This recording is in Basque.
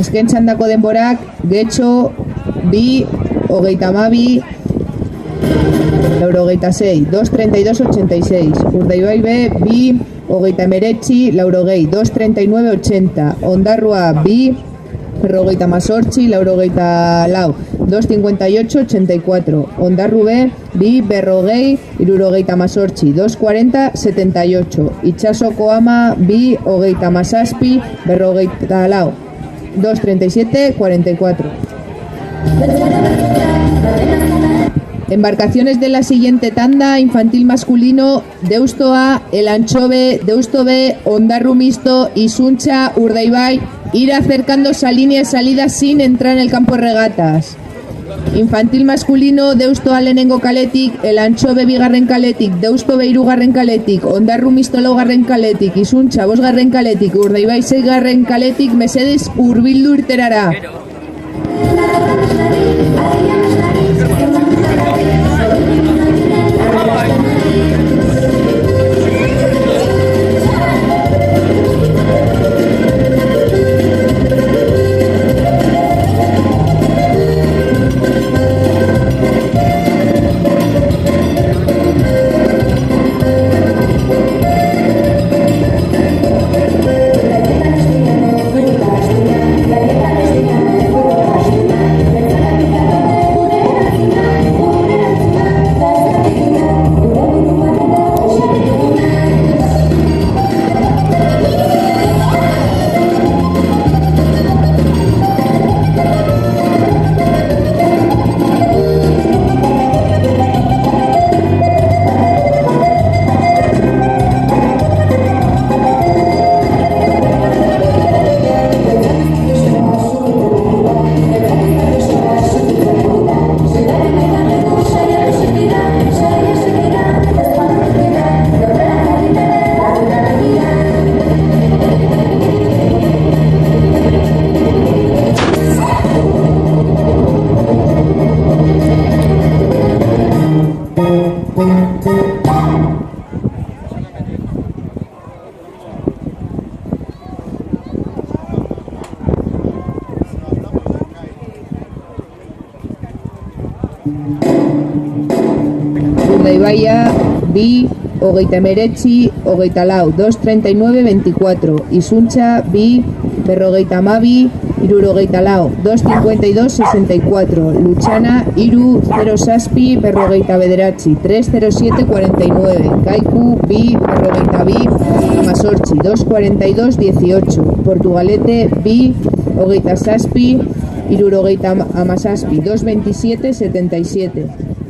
Azken txandako denborak, Getxo, bi, hogeita hamabi, laurogeita sei, 2.32.86. Urdaibai B, bi, hogeita hemeretzi, laurogei, 2.39.80. Ondarrua bi, berrogeita hemezortzi, laurogeita lau, 2.58.84. Ondarru B, bi, berrogei, hirurogeita hemezortzi, 2.40.78. Itsasoko Ama bi, hogeita hamazazpi, berrogeita lau, 2.37.44. Embarcaciones de la siguiente tanda: infantil masculino, Deusto A, El Anchove, Deusto B, Ondarru Mixto, Isuncha, Urdaibai, ir acercándose a línea de salida sin entrar en el campo de regatas. Infantil masculino, Deusto A lehenengo kaletik, El Anchove bigarren kaletik, Deusto B hirugarren kaletik, Ondarru Mixto laugarren kaletik, Isuncha bosgarren kaletik, Urdaibai seigarren kaletik, mesedez hurbildu irterara. Urdaibaia bi, hogeita hemeretzi, hogeita lau, 2.39.24. Isuncha bi, berrogeita hamabi, hirurogeita lau, 2.52.64. Lutxana iru, 0.zazpi, berrogeita bederatzi, 3.07.49. Kaiku bi, berrogeita bi, hemezortzi, 2.42.18. Portugalete bi, hogeita zazpi, hirurogeita hamazazpi, 2.27.77.